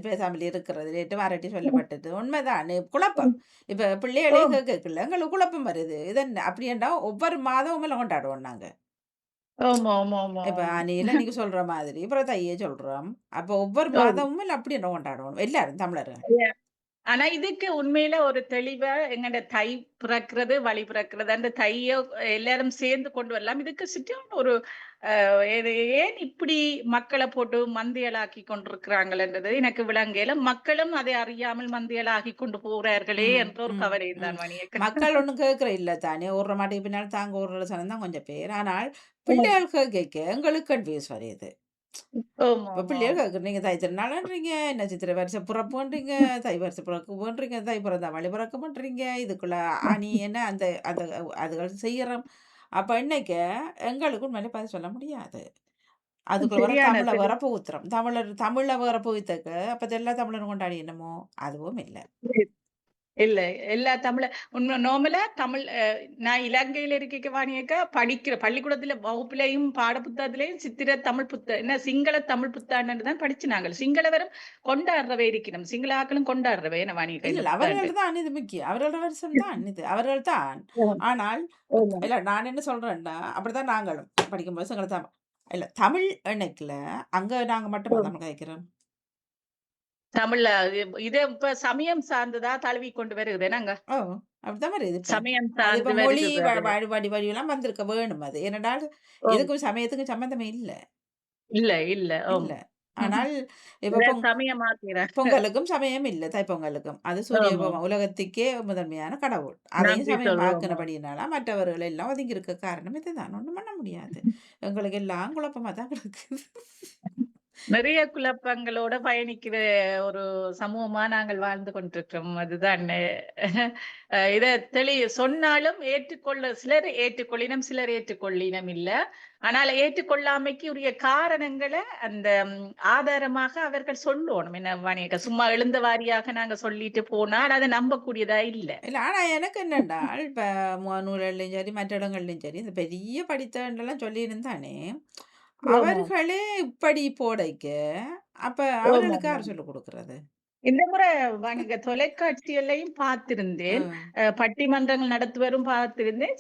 Speaker 2: பேசாமல் இருக்கிறது வரட்டி சொல்லப்பட்டது உண்மைதான். குழப்பம். இப்ப பிள்ளைகளே கேட்கல எங்களுக்கு குழப்பம் வருது. இதென்ன அப்படின்னா ஒவ்வொரு மாதமும் கொண்டாடுவோம் நாங்க. இப்ப அணியில நீங்க சொல்ற மாதிரி அப்புறம் தையே சொல்றோம். அப்ப ஒவ்வொரு மாதமும் அப்படி என்ன கொண்டாடுவோம் எல்லாரும் தமிழர்கள்.
Speaker 9: ஆனா இதுக்கு உண்மையில ஒரு தெளிவா எங்கட தை பிறக்கிறது வழி பிறக்கிறது அந்த தைய எல்லாரும் சேர்ந்து கொண்டு வரலாம். இதுக்கு சிட்டியான ஒரு ஏன் இப்படி மக்களை போட்டு மந்தியலாக்கி கொண்டிருக்கிறாங்கன்றது எனக்கு விளங்கல. மக்களும் அதை அறியாமல் மந்தியலாகி கொண்டு போறார்களே என்ற ஒரு கவலை தான் வாணியக்கா.
Speaker 2: மக்கள் ஒண்ணும் கேட்கிற இல்ல தானே. ஒரு மாட்டுக்கு பின்னால் தாங்க ஒரு சனம் தான் கொஞ்சம் பேர். ஆனால் பிள்ளைகள் கேட்க எங்களுக்கு கன்ஃபியூஸ் வருது. இப்ப பிள்ளைகள் கேட்குறீங்க நீங்க தை திருநாள்ன்றீங்க, என்ன சித்திரை வருஷம் பிறப்புன்றீங்க, தை வருஷம் பிறக்குன்றீங்க, தை பிறந்தா வழி பிறக்க பண்றீங்க. இதுக்குள்ள அணி என்ன அந்த அந்த அதுகள் செய்யறோம். அப்ப இன்னைக்கு எங்களுக்கு உண்மையிலே பதில் சொல்ல முடியாது. அதுக்குள்ள வர தமிழை வேற புகுத்துறோம். தமிழை வேற புகுத்தக்கு அப்ப எல்லா தமிழரும் கொண்டாடி என்னமோ அதுவும் இல்லை.
Speaker 9: இல்ல எல்லா தமிழ உண்மை நோமலா தமிழ். நான் இலங்கையில இருக்க வாணியக்கா படிக்கிற பள்ளிக்கூடத்துல வகுப்புலையும் பாட புத்தகத்திலையும் சித்திர தமிழ் என்ன சிங்கள தமிழ் புத்தாண்டு தான் படிச்சு நாங்கள் சிங்கள வரும் கொண்டாடுறவை இருக்கணும். சிங்கள ஆக்களும் கொண்டாடுறவை என்ன வாணியக்கா.
Speaker 2: இல்ல அவர்கள் தான் இது முக்கியம். அவர்களோட வருஷம் தான் இது. அவர்கள் தான். ஆனால் இல்ல நான் என்ன சொல்றேன்னா அப்படிதான் நாங்களும் படிக்கும்போது சிங்கள தமிழ் இல்ல தமிழ் அன்னைக்குல அங்க நாங்க மட்டும் தமிழ் கதைக்கிறோம்.
Speaker 9: தமிழ்ல இது இப்ப சமயம் சார்ந்ததா தழுவி கொண்டு வருது நாங்க.
Speaker 2: அப்படிதான் வருது.
Speaker 9: சமயம் சார்ந்து
Speaker 2: மொழி வடி எல்லாம் வந்திருக்க வேணும். அது என்னடா இதுக்கும் சமயத்துக்கும் சம்பந்தமே இல்ல.
Speaker 9: இல்ல இல்ல
Speaker 2: இல்ல ஆனால் இப்ப
Speaker 9: இதை சமயமாக்கிறார்.
Speaker 2: பொங்கலுக்கும் சமயம் இல்லை, தைப்பொங்கலுக்கும். அது சூரிய உலகத்துக்கே முதன்மையான கடவுள். அதையும்
Speaker 9: நன்றி
Speaker 2: சமயம்
Speaker 9: சொல்றோம்.
Speaker 2: ஆக்கினபடினால மற்றவர்கள் எல்லாம் ஒதுங்கி இருக்க காரணம் இதுதான். ஒண்ணும் பண்ண முடியாது. எங்களுக்கு எல்லாம் குழப்பமா தான் கிடக்குது.
Speaker 9: நிறைய குழப்பங்களோட பயணிக்கிற ஒரு சமூகமா நாங்கள் வாழ்ந்து கொண்டிருக்கிறோம். அதுதான் இத சொன்னாலும் சிலர் ஏற்றுக்கொள்ளினம், சிலர் ஏற்றுக்கொள்ளினம் இல்ல. ஆனால் ஏற்றுக்கொள்ளாமைக்கு உரிய காரணங்களை அந்த ஆதாரமாக அவர்கள் சொல்லணும். என்ன வாணியக்கா, சும்மா எழுந்த வாரியாக நாங்க சொல்லிட்டு போனால் அதை நம்பக்கூடியதா இல்ல.
Speaker 2: இல்ல, ஆனா எனக்கு என்னென்றால் இப்ப நூல்கள்லையும் சரி மற்ற இடங்கள்லையும் சரி இந்த பெரிய படித்தவன்றெல்லாம் சொல்லியிருந்தானே அவர்களே இப்படி போடைக்க அப்ப அவர்களுக்கு யார் சொல்லிக் கொடுக்கறது?
Speaker 9: இந்த முறை வாணிக தொலைக்காட்சிகளையும் பார்த்திருந்தேன். பட்டிமன்றங்கள் நடத்துவரும் பார்த்திருந்தேன்.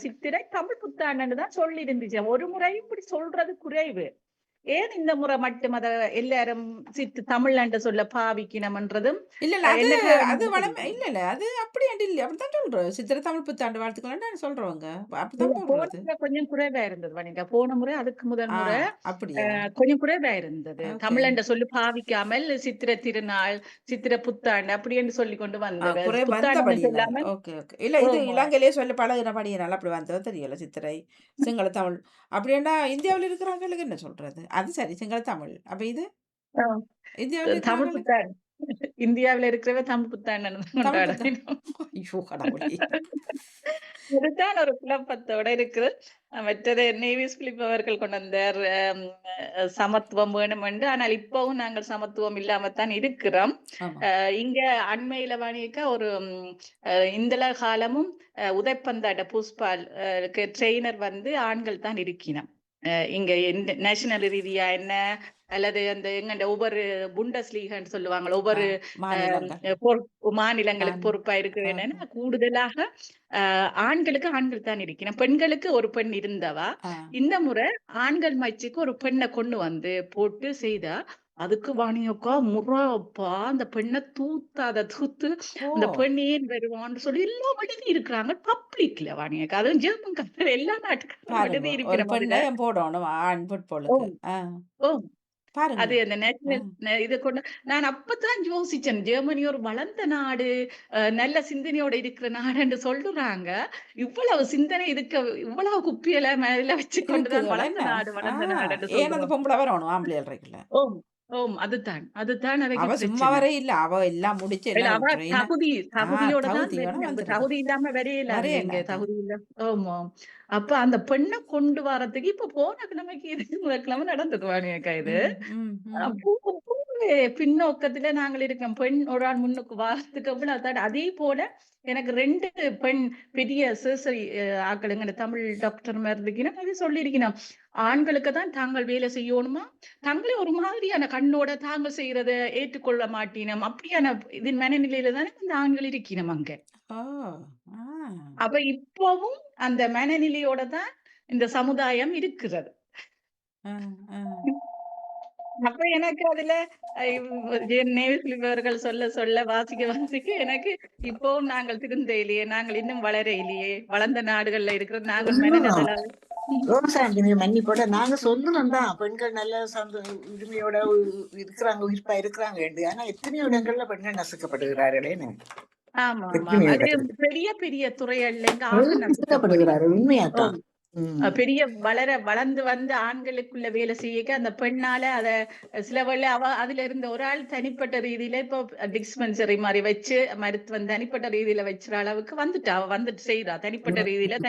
Speaker 9: சித்திரை தமிழ் புத்தாண்டு தான் சொல்லி இருந்துச்சு. ஒரு முறையும் இப்படி சொல்றது குறைவு. ஏன் இந்த முறை மட்டும் அத எல்லாரும் தமிழ்ல சொல்ல பாவிக்கணும்ன்றதும்
Speaker 2: இல்ல அது வளமை இல்ல அது அப்படி இல்ல அப்படித்தான் சொல்றோம். சித்திரை தமிழ் புத்தாண்டு வாழ்த்துக்கள் சொல்றவங்க அப்படித்தான் போடுறது.
Speaker 9: கொஞ்சம் குறைவா இருந்தது வணிகா. போன முறை அதுக்கு முதல் முறை
Speaker 2: அப்படியா
Speaker 9: கொஞ்சம் குறைவா இருந்தது. தமிழ்ல சொல்லி பாவிக்காமல் சித்திரை திருநாள், சித்திரை புத்தாண்டு அப்படி என்று சொல்லி கொண்டு வந்தது.
Speaker 2: இல்ல இது இலங்கையிலேயே சொல்லி பழகினபடியினால அப்படி வந்தது தெரியல. சித்திரை சிங்கள தமிழ் அப்படின்னா இந்தியாவில் இருக்கிறவங்களுக்கு என்ன சொல்றது? அது சரி, சிங்கள தமிழ். அப்ப இது இந்தியாவில்
Speaker 9: தமிழ் புத்தாண்டு, இந்தியாவில இருக்கிறவ தமிழ் புத்தாண்டு. இதுதான் ஒரு குழப்பத்தோட இருக்குது. மற்றது நேவிஸ் பிலிப் அவர்கள் கொண்டு வந்தார் சமத்துவம் வேணும் என்று. ஆனால் இப்பவும் நாங்கள் சமத்துவம் இல்லாமத்தான் இருக்கிறோம். இங்க அண்மையில வாணிக்க ஒரு இந்த காலமும் உதைப்பந்தாட்ட புஷ்பால் ட்ரெயினர் ஆண்கள் தான் இருக்கணும். இங்க நேஷனல் ரீதியா என்ன அல்லது அந்த எங்க ஒவ்வொரு புண்டஸ் லீகன்னு சொல்லுவாங்க, ஒவ்வொரு மாநிலங்களுக்கு பொறுப்பா இருக்கு. என்னன்னா கூடுதலாக ஆண்களுக்கு ஆண்கள் தான் இருக்கணும், பெண்களுக்கு ஒரு பெண் இருந்தவா. இந்த முறை ஆண்கள் மச்சுக்கு ஒரு பெண்ணை கொண்டு வந்து போட்டு செய்தா அதுக்கு வாணியக்கா முறாப்பா அந்த பெண்ணை தூத்து அந்த பெண் ஏன் வருவான்னு சொல்லி எல்லாம் எழுதி இருக்கிறாங்க பப்ளிக்ல வாணியக்கா. அதுவும் ஜெர்மன் எல்லா நாட்டுக்கும் எழுதி இருக்கிற
Speaker 2: போடணும்.
Speaker 9: அது அந்த நேஷனல் இது கொண்டு நான் அப்பதான் யோசிச்சேன். ஜெர்மனி ஒரு வளர்ந்த நாடு, நல்ல சிந்தனையோட இருக்கிற நாடுன்னு சொல்றாங்க. இவ்வளவு சிந்தனை இருக்க இவ்வளவு குப்பியல மேல வச்சு கொண்டுதான் வளர்ந்த நாடு
Speaker 2: பொம்பளை வரணும் ஆம்பளை.
Speaker 9: அதுதான்
Speaker 2: அவ சும்மா வரைய இல்ல, அவ எல்லாம் முடிச்சு
Speaker 9: தகுதியோட தகுதி இல்லாம வரையில தகுதி இல்ல. ஆமா, அப்ப அந்த பெண்ணை கொண்டு வரதுக்கு இப்ப போன கிழமைக்கு முதல் கிழமை நடந்தது வாணியக்கா. இது பின்னோக்கத்துல நாங்கள் இருக்கோம். பெண் ஒரு ஆள் முன்னுக்கு வாரத்துக்கு அவ்வளவு. அதே போல எனக்கு 2 பெண் பெரிய சர்சரி ஆக்களுங்க தமிழ் டாக்டர் மாதிரி இருக்கணும் சொல்லியிருக்கணும். ஆண்களுக்கு தான் தாங்கள் வேலை செய்யணுமா, தங்களே ஒரு மாதிரியான கண்ணோட தாங்கள் செய்யறத ஏற்றுக்கொள்ள மாட்டினோம் அப்படியான இதன் மனநிலையில தானே இந்த ஆண்கள் இருக்கணும் அங்க. அப்ப இப்பவும் அந்த மனநிலையோட தான் இந்த சமுதாயம் இருக்கிறது. அப்ப எனக்கு அதுல நேவிஸ்லிவர்கள் சொல்ல வாசிக்க எனக்கு இப்பவும் நாங்கள் திருந்த இல்லையே, நாங்கள் இன்னும் வளர இல்லையே, வளர்ந்த நாடுகள்ல இருக்கிற நாங்கள்
Speaker 1: மன்னி போட நாங்க சொல்லணும் தான் பெண்கள் நல்ல உரிமையோட இருக்கிறாங்க, உயிர்ப்பா இருக்கிறாங்க. ஆனா எத்தனையோ இடங்கள்ல பெண்கள் நசுக்கப்படுகிறார்களேன்னு.
Speaker 9: ஆமா, பெரிய பெரிய துறைகள்ல
Speaker 1: நசுக்கப்படுகிறார்கள். உண்மையாத்தான்
Speaker 9: பெரிய வளர்ந்து வந்து ஆண்களுக்குள்ள வேலை செய்ய அந்த பெண்ணால அத சில வேளை அதுல இருந்த ஒரு ஆள் தனிப்பட்ட ரீதியில இப்போ டிஸ்பென்சரி மாதிரி வச்சு மருத்துவம் தனிப்பட்ட ரீதியில வச்சுற அளவுக்கு வந்துட்டு செய்யறா. தனிப்பட்ட ரீதியில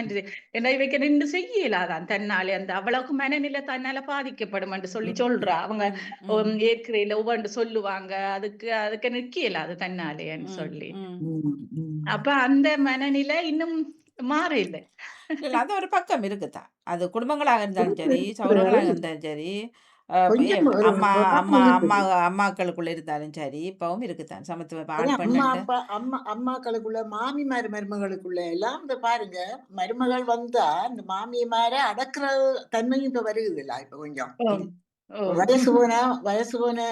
Speaker 9: என்ன வைக்க நின்று செய்யலாதான் தன்னாலே. அந்த அவ்வளவுக்கு மனநிலை தன்னால பாதிக்கப்படும் என்று சொல்றா. அவங்க ஏற்கரையில ஒவ்வொன்று சொல்லுவாங்க, அதுக்கு நிற்கல அது தன்னாலேன்னு சொல்லி. அப்ப அந்த மனநிலை இன்னும் மாற இல்லை.
Speaker 2: அது ஒரு பக்கம் இருக்குதான். அது குடும்பங்களாக இருந்தாலும் சரி, சௌரங்களாக இருந்தாலும் சரி, அம்மாக்களுக்குள்ள இருந்தாலும் சரி, இப்பவும் இருக்குதான் சமத்துவம்.
Speaker 1: அம்மாக்களுக்குள்ள மாமிமார் மருமகளுக்குள்ள எல்லாம் பாருங்க, மருமகள் வந்தா இந்த மாமியமார அடக்குற தன்மையும் இப்ப வருகுது இல்ல. இப்ப கொஞ்சம் வயசு போன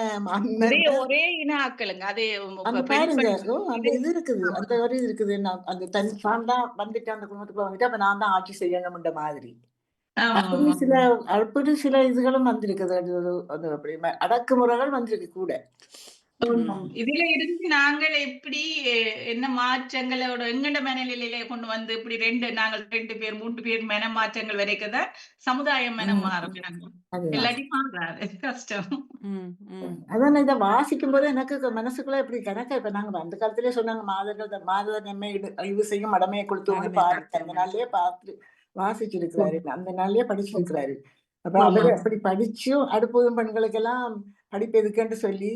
Speaker 9: ஒரே இன ஆக்களுங்க அதே
Speaker 1: பாருங்க. அந்த இது இருக்குது, அந்த ஒரு இது இருக்குது. அந்த தன் தான் வந்துட்டு அந்த குடும்பத்துக்குள்ள வந்துட்டு அப்ப நான் தான் ஆட்சி செய்யணும்ன்ற மாதிரி
Speaker 9: ஆமா
Speaker 1: அப்படி
Speaker 9: ஆமா
Speaker 1: சில அப்படி சில இதுகளும் வந்திருக்குது. அது அப்படி அடக்குமுறைகள் வந்திருக்கு கூட.
Speaker 9: ஆமாம். இதுல இருந்து நாங்கள் எப்படி என்ன மாற்றங்களோட எங்கட மனநிலையில கொண்டு வந்து இப்படி நாங்கள் 2 பேர் 3 பேர் மன மாற்றங்கள் வரைக்கும் தான் சமுதாயம் மனம் மாறும்.
Speaker 1: அதுதான்.
Speaker 9: இல்லாட்டி மாறாது. கஷ்டம்.
Speaker 1: அதான் நான் இதை வாசிக்கும் போது எனக்கு மனசுக்குள்ள இப்படி கணக்கா இப்ப நாங்க அந்த காலத்திலேயே சொன்னாங்க மாதர் நம்மை அழிவு செய்யும் மடமையை கொடுத்து பாரு அந்த நாள்லயே பார்த்து வாசிச்சிருக்கிறாரு, அந்த நாள்லயே படிச்சிருக்கிறாரு. அப்ப அவரு அப்படி படிச்சும் அடுப்பதும் பெண்களுக்கெல்லாம் படிப்பு எதுக்குன்னு சொல்லி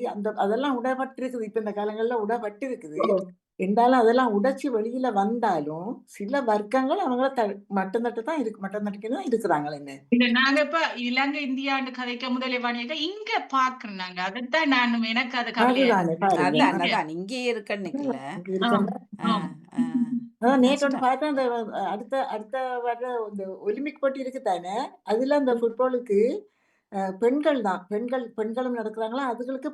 Speaker 1: அதெல்லாம் உடப்பட்டிருக்குது. இப்ப இந்த காலங்கள்ல உடப்பட்டு இருக்குது. இருந்தாலும் அதெல்லாம் உடைச்சு வெளியில வந்தாலும் சில வர்க்கங்கள் அவங்கள மட்டம் தட்டு தான் மட்டம் தட்டிக்கு இருக்கிறாங்களே.
Speaker 9: இல்ல நாங்க இப்ப இலங்கை இந்தியாண்டு கதைக்க முதலே வாணியக்க இங்க பாக்குறோம். நாங்க அதைத்தான் நான் எனக்கு அது
Speaker 2: அதான் இங்கே இருக்கன்னுக்கல.
Speaker 1: நேற்று பார்த்தா அந்த அடுத்த வர இந்த ஒலிம்பிக் போட்டி இருக்குதானே, அதுல அந்த ஃபுட்பாலுக்கு பெண்கள் தான் பெண்களும் நடக்கிறாங்களா, அதுகளுக்கு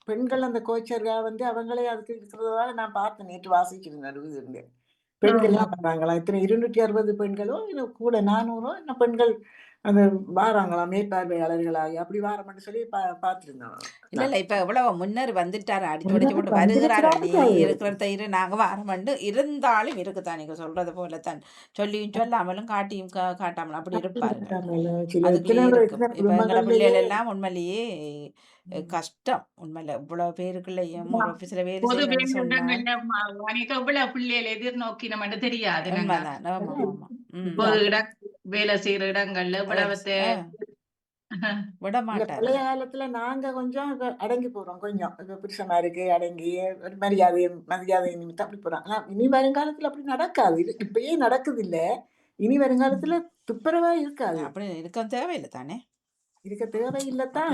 Speaker 1: பெண்கள் அந்த கோச்சர்களா வந்து அவங்களே அதுக்கு இருக்கிறதா நான் பார்த்தேன். நேற்று வாசிச்சிருந்தேன். பெண்கள் எல்லாம் பண்றாங்களா, இத்தனை 260 பெண்களோ இல்லை கூட 400 இன்னும் பெண்கள் அந்த வாராங்களாம் மேற்பார்வையாளர்களாகி அப்படி வாரம்னு சொல்லி பார்த்திருந்தோம்.
Speaker 2: இல்ல இப்ப எவ்வளவு முன்னர் வந்துட்டாரு, அடிச்சு போட்டு வருகிறாரு. நீ இருக்கிறத நாங்க வாரமண்டு இருந்தாலும் இருக்குதான் நீங்க சொல்றது போலத்தான் சொல்லியும் சொல்லாமலும் காட்டியும் காட்டாமலும் அப்படி இருப்பாரு. அதுக்குள்ளே இருக்கும். இப்ப எங்களை பிள்ளைகள் எல்லாம் உண்மையிலேயே கஷ்டம். உண்மையில இவ்வளவு பேருக்குள்ளேயும் ஒரு ஆபீஸ்ல வேலை செய்யணும்னு சொன்னா
Speaker 9: பிள்ளைகள் எதிர்நோக்கி நம்ம தெரியாது.
Speaker 2: உண்மைதான். ஆமா ஆமா.
Speaker 9: வேலை செய்யற இடங்கள்ல
Speaker 2: விட மாட்டாரு.
Speaker 1: பழைய காலத்துல நாங்க கொஞ்சம் அடங்கி போறோம். கொஞ்சம் புருஷமாருக்கு அடங்கி ஒரு மரியாதை நிமித்தம் அப்படி போறோம். ஆனா இனி வருங்காலத்துல அப்படி நடக்காது. இப்பயே நடக்குது இல்ல, இனி வருங்காலத்துல துப்புரவா இருக்காது.
Speaker 2: அப்படி இருக்க தேவையில்லை தானே,
Speaker 1: இருக்க தேவையில்லைத்தான்.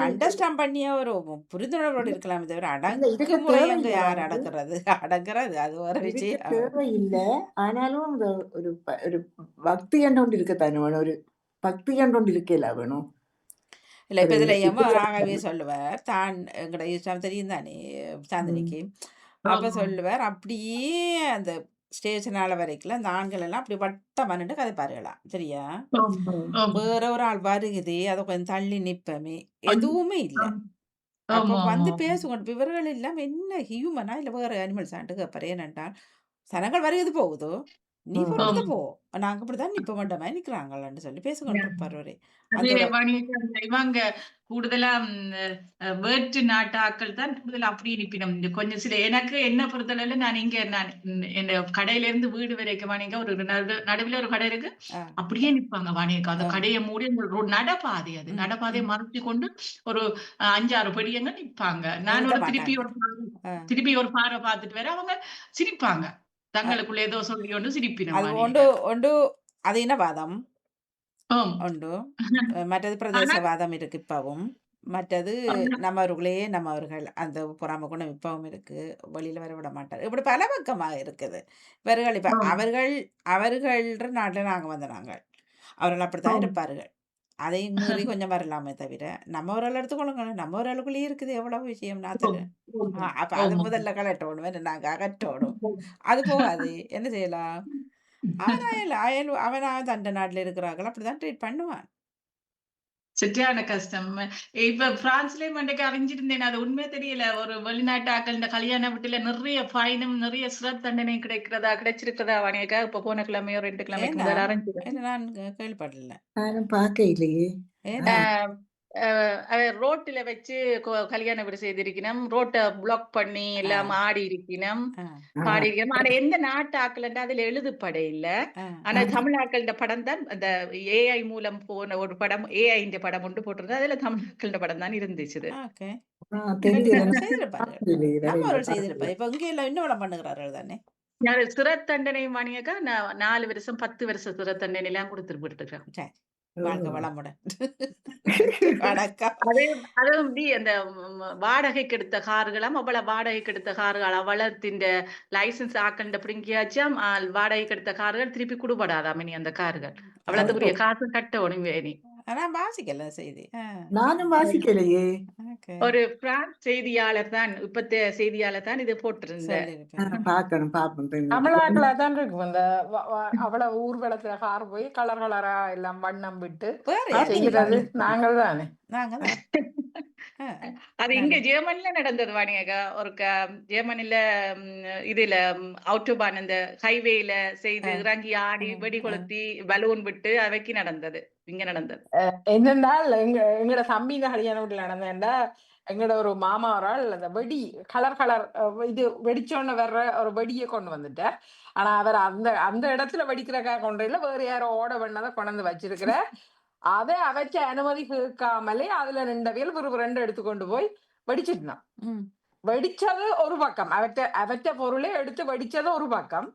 Speaker 2: அண்டர்ஸ்டாண்ட் பண்ணிய ஒரு புரிந்துணர்வோடு இருக்கலாம் தவிர அடக்குமுறை அங்க யார் அடக்குறது அது ஒரு விஷயம்
Speaker 1: தேவையில்லை. ஆனாலும் அந்த ஒரு பக்தி என்ற ஒன்று இருக்கத்தானே வேணும், ஒரு பக்தி என்ற ஒன்று இருக்கல வேணும்.
Speaker 2: இல்லை இப்ப இதுல ராகவே சொல்லுவார் தான் எங்கட இஷ்டம் தெரியும் தானே சாந்தினிக்கு. அப்ப சொல்லுவார் அப்படியே அந்த ஸ்டேஷனால வரைக்கும் அந்த ஆண்கள் எல்லாம் அப்படி வட்டமானுட்டு கதைப்பாருகலாம். சரியா, வேற ஒரு ஆள் வருகுது அதை கொஞ்சம் தள்ளி நிப்பமே எதுவுமே இல்லை. அப்ப வந்து பேசுவோம் இவர்கள் எல்லாம் என்ன ஹியூமனா இல்ல வேற அனிமல்ஸ் ஆண்டு கேட்பாரு. ஏனென்றால் சனங்கள் வருகிறது போகுதோ, நீ பொறுத்து போ, நாங்க இப்படிதான் நிப்ப மாட்டோமே நிக்கிறாங்களான்னு சொல்லி பேசிக்கொண்டு இருப்பாரு.
Speaker 9: இவங்க கூடுதலா வேற்று நாட்டு ஆக்கள் தான் கூடுதலா அப்படியே நிப்பினோம். கொஞ்சம் சில எனக்கு என்ன பொறுத்தளவுல நான் என் கடையில இருந்து வீடு வரைக்கும் வாணிக்க ஒரு நடுவில் ஒரு கடை இருக்கு, அப்படியே நிப்பாங்க வாணிக்க. அந்த கடையை மூடி நடப்பாதை, அது நடப்பாதையை மறைச்சு கொண்டு ஒரு 5-6 பெடியங்க நிப்பாங்க. நான் ஒரு திருப்பி ஒரு பார்வை பார்த்துட்டு வேற அவங்க சிரிப்பாங்க. தங்களுக்குள்ள ஏதோ சொல்லி கொண்டு சிரிப்பினோம்.
Speaker 2: அது இனவாதம் உண்டு, மற்றது பிரதேசவாதம் இருக்கு இப்பவும், மற்றது நம்மவர்கள் அந்த பொறாம குணம் இப்பவும் இருக்கு, வெளியில வர விட மாட்டார். இப்படி பல பக்கமாக இருக்குது. இவர்கள் இப்ப அவர்கள் நாட்டுல நாங்க நாங்கள் அவர்கள் அப்படித்தான் இருப்பார்கள். அதை மீறி கொஞ்சம் வரலாமே தவிர நம்ம ஒரு ஆள் எடுத்துக்கொள்ளுங்க, நம்ம ஒரு ஆளுக்குள்ளேயே இருக்குது எவ்வளவு விஷயம் நாத்தல. அப்ப அது முதல்ல கலட்டோடும், நாங்க அகற்றோடும், அது போகாது. என்ன செய்யலாம், அவனா தண்ட நாட்டுல இருக்கிறார்கள் அப்படிதான் ட்ரீட் பண்ணுவான்.
Speaker 9: சரியான கஷ்டம். இப்ப பிரான்ஸ்லயும் அன்றைக்கு அறிஞ்சிருந்தேன், அது உண்மையே தெரியல. ஒரு வெளிநாட்டு ஆக்கள் இந்த கல்யாண வீட்டுல நிறைய ஃபைனும் நிறைய சிறை தண்டனை கிடைச்சிருக்கிறதா வாணியக்கா. இப்ப போன கிழமையோ 2 கிழமைக்கு முதல் அறிஞ்சிருக்கேன்.
Speaker 2: நான் கேள்விப்படல,
Speaker 1: நானும் பார்க்க இல்லையே.
Speaker 9: ரோட்டுல வச்சு கல்யாண வீடு செய்திருக்கணும், ரோட்டை பிளாக் பண்ணி எல்லாம் ஆடி இருக்கணும். ஆனா எந்த நாட்டு ஆக்கலண்டா அதுல எழுதுப்பட இல்ல. ஆனா தமிழ்நாட்கள படம் தான் அந்த ஏஐ மூலம் போன ஒரு படம், ஏஐ படம் ஒன்று போட்டிருந்தா அதுல தமிழ்நாட்கள படம் தான் இருந்துச்சு.
Speaker 2: செய்திருப்பா. இப்ப இங்க எல்லாம் இன்னும் பண்ணுகிறார்கள் தானே.
Speaker 9: சிறை தண்டனை வாணியக்கா 4 வருஷம் 10 வருஷம் சிறை தண்டனை எல்லாம் கொடுத்துட்டு போயிட்டு
Speaker 2: வாழ்க வளமுடன்.
Speaker 9: அதுவும் அந்த வாடகைக்கு எடுத்த கார்களாம், அவ்வளவு வாடகைக்கு எடுத்த கார்கள் அவளத்தின் லைசன்ஸ் ஆக்கண்ட பிடிங்கியாச்சும் வாடகைக்கு எடுத்த கார்கள் திருப்பி கொடுபடாதாம். இனி அந்த கார்கள் அவ்வளவுக்குரிய காசு கட்டணும் வேணி.
Speaker 2: நான் வாசிக்கல செய்தி.
Speaker 1: நானும் வாசிக்கலையே.
Speaker 2: ஓகே.
Speaker 9: ஒரு பிரான்ஸ் செய்தியாளர் தான் இப்பத்த செய்தியாளர் தான் இதை போட்டிருந்தேன்.
Speaker 2: சொல்லியிருக்கேன்.
Speaker 1: பார்க்கணும் பாப்போம்.
Speaker 10: தமிழாக்களா தான் இருக்கும் இந்த அவ்வளவு ஊர்வலத்துல கார் போய் கலர் கலரா எல்லாம் வண்ணம் விட்டு
Speaker 2: வேற யாரு?
Speaker 10: செய்யறது நாங்கள் தானே.
Speaker 2: நாங்க தான்.
Speaker 9: அது இங்க ஜெர்மனில நடந்தது வாணியக்கா. ஒரு ஜெர்மனில இதுல அவுட்டோபான் இந்த ஹைவேல செய்து இறங்கி ஆடி வெடி கொளுத்தி பலூன் விட்டு அவைக்கு நடந்தது. இங்க நடந்தது
Speaker 10: என்னென்றால் எங்கட தம்பிங்க கல்யாண வீட்டுல நடந்தேன்டா எங்கட ஒரு மாமா ஒரு ஆள் அந்த வெடி கலர் இது வெடிச்சோன்னு வர்ற ஒரு வெடியை கொண்டு வந்துட்டார். ஆனா அவர் அந்த அந்த இடத்துல வெடிக்கிறக்கா கொண்டு இல்ல வேற யாரோ ஓட பண்ணதை கொண்டு வச்சிருக்கிற அதை அவற்ற அனுமதி கேட்காமலே அதுல 2 பேர் ஒரு 2 எடுத்துக்கொண்டு போய் வெடிச்சிட்டான். வெடிச்சது ஒரு பக்கம், அவற்ற பொருளை எடுத்து வெடிச்சது ஒரு பக்கம்.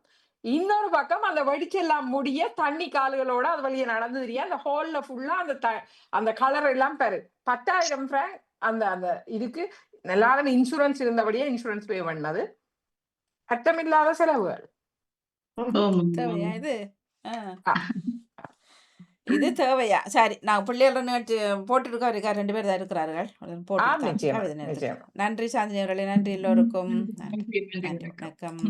Speaker 10: இன்னொரு பக்கம் அந்த வெடிச்செல்லாம் முடிய தண்ணி கால்களோட அது வழியே நடந்து தெரியும். அந்த ஹால்ல ஃபுல்லா அந்த கலர் எல்லாம் பெரு 10,000 franc அந்த அந்த இதுக்கு நல்லாத இன்சூரன்ஸ் இருந்தபடியே இன்சூரன்ஸ் பே பண்ணது. அர்த்தமில்லாத செலவுகள்.
Speaker 2: தேவையா இது? இது தேவையா? சரி, நான் பிள்ளைகள போட்டுருக்கோம். இருக்கா 2 பேர் தான் இருக்கிறார்கள். போட்டு
Speaker 10: நிச்சயமா.
Speaker 2: நன்றி சாந்தினி அவர்களே. நன்றி எல்லோருக்கும். நன்றி. வணக்கம்.